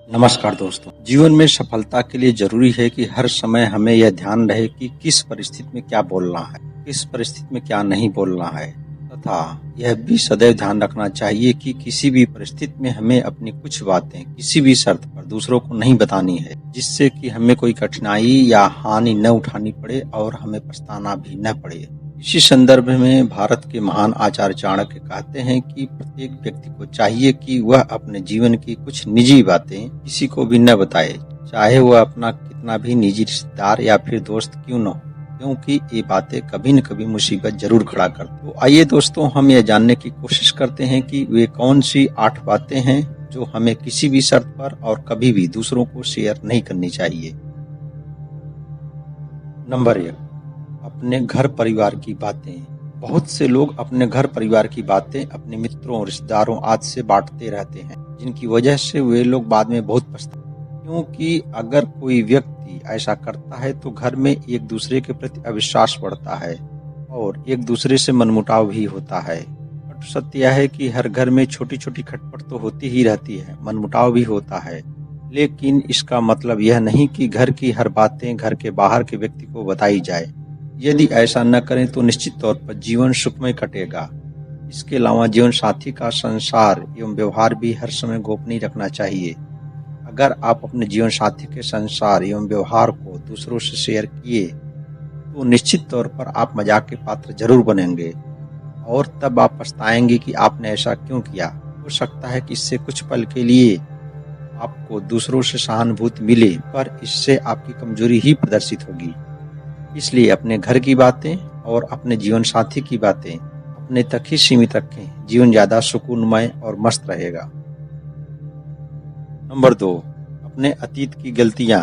नमस्कार दोस्तों। जीवन में सफलता के लिए जरूरी है कि हर समय हमें यह ध्यान रहे कि किस परिस्थिति में क्या बोलना है, किस परिस्थिति में क्या नहीं बोलना है, तथा यह भी सदैव ध्यान रखना चाहिए कि किसी भी परिस्थिति में हमें अपनी कुछ बातें किसी भी शर्त पर दूसरों को नहीं बतानी है, जिससे कि हमें कोई कठिनाई या हानि न उठानी पड़े और हमें पछताना भी न पड़े। इसी संदर्भ में भारत के महान आचार्य चाणक्य कहते हैं कि प्रत्येक व्यक्ति को चाहिए कि वह अपने जीवन की कुछ निजी बातें किसी को भी न बताए, चाहे वह अपना कितना भी निजी रिश्तेदार या फिर दोस्त क्यों न हो, क्योंकि ये बातें कभी न कभी मुसीबत जरूर खड़ा करती। तो आइए दोस्तों, हम यह जानने की कोशिश करते हैं कि वे कौन सी 8 बातें हैं जो हमें किसी भी शर्त पर और कभी भी दूसरों को शेयर नहीं करनी चाहिए। नंबर 1, अपने घर परिवार की बातें। बहुत से लोग अपने घर परिवार की बातें अपने मित्रों, रिश्तेदारों आदि से बांटते रहते हैं, जिनकी वजह से वे लोग बाद में बहुत पछताते हैं। क्योंकि अगर कोई व्यक्ति ऐसा करता है तो घर में एक दूसरे के प्रति अविश्वास बढ़ता है और एक दूसरे से मनमुटाव भी होता है। बट सत्य यह है कि हर घर में छोटी छोटी खटपट तो होती ही रहती है, मनमुटाव भी होता है, लेकिन इसका मतलब यह नहीं कि घर की हर बातें घर के बाहर के व्यक्ति को बताई जाए। यदि ऐसा न करें तो निश्चित तौर पर जीवन सुखमय कटेगा। इसके अलावा जीवन साथी का संसार एवं व्यवहार भी हर समय गोपनीय रखना चाहिए। अगर आप अपने जीवन साथी के संसार एवं व्यवहार को दूसरों से शेयर किए तो निश्चित तौर पर आप मजाक के पात्र जरूर बनेंगे और तब आप पछताएंगे कि आपने ऐसा क्यों किया। हो सकता है कि इससे कुछ पल के लिए आपको दूसरों से सहानुभूति मिले, पर इससे आपकी कमजोरी ही प्रदर्शित होगी। इसलिए अपने घर की बातें और अपने जीवन साथी की बातें अपने तक ही सीमित रखें। जीवन ज्यादा सुकूनमय और मस्त रहेगा। नंबर 2, अपने अतीत की गलतियां।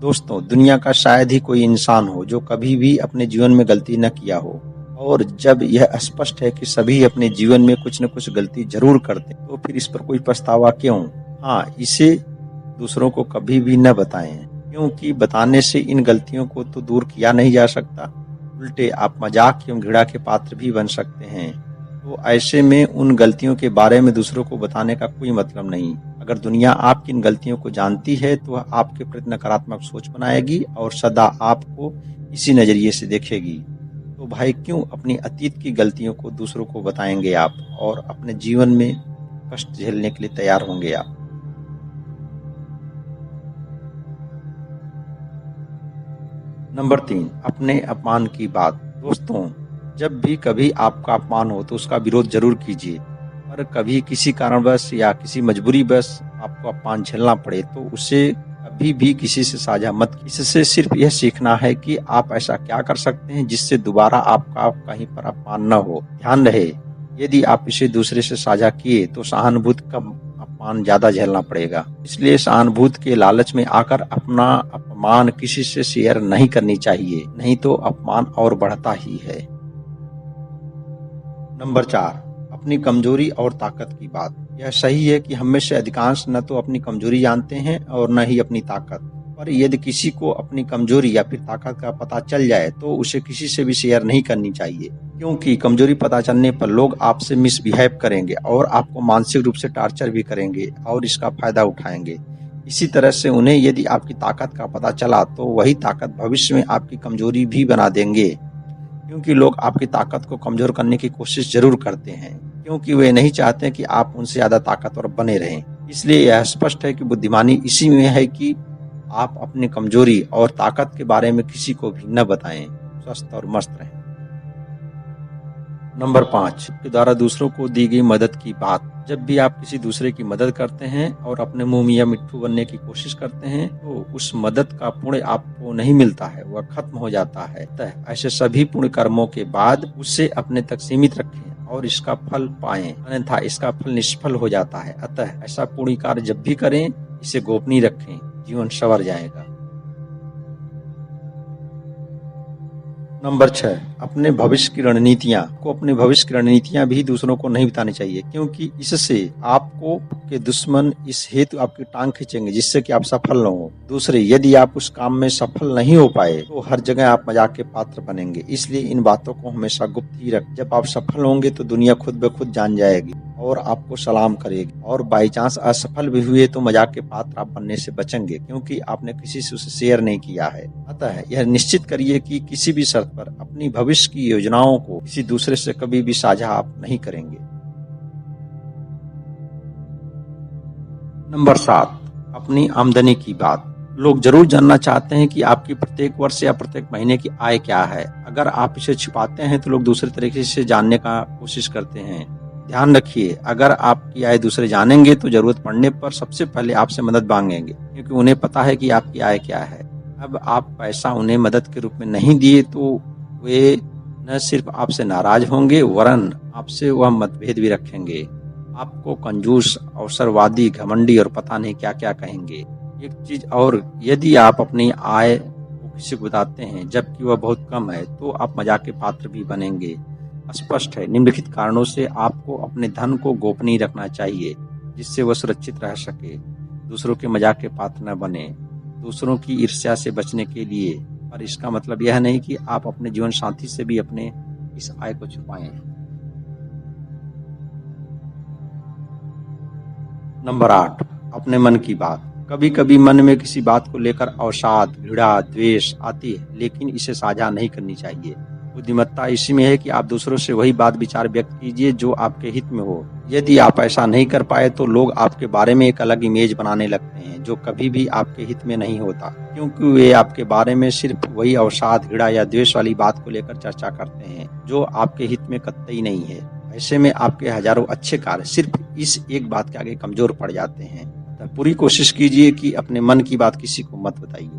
दोस्तों, दुनिया का शायद ही कोई इंसान हो जो कभी भी अपने जीवन में गलती न किया हो, और जब यह स्पष्ट है कि सभी अपने जीवन में कुछ न कुछ गलती जरूर करते तो फिर इस पर कोई पछतावा क्यों। हाँ, इसे दूसरों को कभी भी न बताएं, क्योंकि बताने से इन गलतियों को तो दूर किया नहीं जा सकता, उल्टे आप मजाक एवं घृणा के पात्र भी बन सकते हैं। तो ऐसे में उन गलतियों के बारे में दूसरों को बताने का कोई मतलब नहीं। अगर दुनिया आपकी इन गलतियों को जानती है तो वह आपके प्रति नकारात्मक सोच बनाएगी और सदा आपको इसी नजरिए से देखेगी। तो भाई, क्यों अपनी अतीत की गलतियों को दूसरों को बताएंगे आप, और अपने जीवन में कष्ट झेलने के लिए तैयार होंगे आप। नंबर 3, अपने अपमान की बात। दोस्तों, जब भी कभी आपका अपमान हो तो उसका विरोध जरूर कीजिए, पर कभी किसी कारणवश या किसी मजबूरीवश आपको अपमान झेलना पड़े तो उसे कभी भी किसी से साझा मत कीजिए। इससे सिर्फ यह सीखना है कि आप ऐसा क्या कर सकते हैं जिससे दोबारा आपका कहीं पर अपमान न हो। ध्यान रहे, यदि आप इसे दूसरे से साझा किए तो सहानुभूति का अपमान ज्यादा झेलना पड़ेगा। इसलिए सहानुभूति के लालच में आकर अपना अपमान किसी से शेयर नहीं करनी चाहिए, नहीं तो अपमान और बढ़ता ही है। नंबर 4, अपनी कमजोरी और ताकत की बात। यह सही है कि हम में से अधिकांश न तो अपनी कमजोरी जानते हैं और न ही अपनी ताकत, पर यदि किसी को अपनी कमजोरी या फिर ताकत का पता चल जाए तो उसे किसी से भी शेयर नहीं करनी चाहिए, क्योंकि कमजोरी पता चलने पर लोग आपसे मिसबिहेव करेंगे और आपको मानसिक रूप से टार्चर भी करेंगे और इसका फायदा उठाएंगे। इसी तरह से उन्हें यदि आपकी ताकत का पता चला तो वही ताकत भविष्य में आपकी कमजोरी भी बना देंगे, क्योंकि लोग आपकी ताकत को कमजोर करने की कोशिश जरूर करते हैं, क्योंकि वे नहीं चाहते कि आप उनसे ज्यादा ताकतवर बने रहें। इसलिए यह स्पष्ट है कि बुद्धिमानी इसी में है कि आप अपनी कमजोरी और ताकत के बारे में किसी को भी न बताएं। स्वस्थ और मस्त रहें। नंबर 5, के द्वारा दूसरों को दी गई मदद की बात। जब भी आप किसी दूसरे की मदद करते हैं और अपने मुंह मियां मिट्ठू बनने की कोशिश करते हैं तो उस मदद का पुण्य आपको नहीं मिलता है, वह खत्म हो जाता है। अतः ऐसे सभी पुण्य कर्मों के बाद उसे अपने तक सीमित रखें और इसका फल पाएं, अन्यथा इसका फल निष्फल हो जाता है। अतः ऐसा पुण्य कार्य जब भी करें इसे गोपनीय रखें, जीवन संवर जाएगा। नंबर 6, अपने भविष्य की रणनीतियां। को अपने भविष्य की रणनीतियां भी दूसरों को नहीं बतानी चाहिए, क्योंकि इससे आपको के दुश्मन इस हेतु आपकी टांग खींचेंगे जिससे कि आप सफल न हो। दूसरे, यदि आप उस काम में सफल नहीं हो पाए तो हर जगह आप मजाक के पात्र बनेंगे। इसलिए इन बातों को हमेशा गुप्त ही रखें। जब आप सफल होंगे तो दुनिया खुद ब खुद जान जाएगी और आपको सलाम करेगी, और बाई चांस असफल भी हुए तो मजाक के पात्र आप बनने से बचेंगे, क्योंकि आपने किसी से उसे शेयर नहीं किया है। अतः यह निश्चित करिए कि किसी भी शर्त पर अपनी भविष्य की योजनाओं को किसी दूसरे से कभी भी साझा आप नहीं करेंगे। नंबर 7, अपनी आमदनी की बात। लोग जरूर जानना चाहते हैं कि आपकी प्रत्येक वर्ष या प्रत्येक महीने की आय क्या है। अगर आप इसे छिपाते हैं तो लोग दूसरे तरीके से जानने का कोशिश करते हैं। ध्यान रखिए, अगर आपकी आय दूसरे जानेंगे तो जरूरत पड़ने पर सबसे पहले आपसे मदद मांगेंगे, क्योंकि उन्हें पता है कि आपकी आय क्या है। अब आप पैसा उन्हें मदद के रूप में नहीं दिए तो वे न सिर्फ आपसे नाराज होंगे वरन आपसे वह मतभेद भी रखेंगे। आपको कंजूस, अवसरवादी, घमंडी और पता नहीं क्या क्या कहेंगे। एक चीज और, यदि आप अपनी आय को किसी को बताते हैं जबकि वह बहुत कम है तो आप मजाक के पात्र भी बनेंगे। स्पष्ट है, निम्नलिखित कारणों से आपको अपने धन को गोपनीय रखना चाहिए जिससे वह सुरक्षित रह सके, दूसरों के मजाक के पात्र न बने, दूसरों की ईर्ष्या से बचने के लिए। पर इसका मतलब यह नहीं कि आप अपने जीवन साथी से भी अपने इस आय को छुपाएं। नंबर 8, अपने मन की बात। कभी कभी मन में किसी बात को लेकर अवसाद, घृणा, द्वेष आती है, लेकिन इसे साझा नहीं करनी चाहिए। बुद्धिमत्ता इसी में है कि आप दूसरों से वही बात विचार व्यक्त कीजिए जो आपके हित में हो। यदि आप ऐसा नहीं कर पाए तो लोग आपके बारे में एक अलग इमेज बनाने लगते हैं जो कभी भी आपके हित में नहीं होता, क्योंकि वे आपके बारे में सिर्फ वही अवसाद, घृणा या द्वेष वाली बात को लेकर चर्चा करते हैं जो आपके हित में कतई नहीं है। ऐसे में आपके हजारों अच्छे कार्य सिर्फ इस एक बात के आगे कमजोर पड़ जाते हैं। पूरी कोशिश कीजिए कि अपने मन की बात किसी को मत बताइए।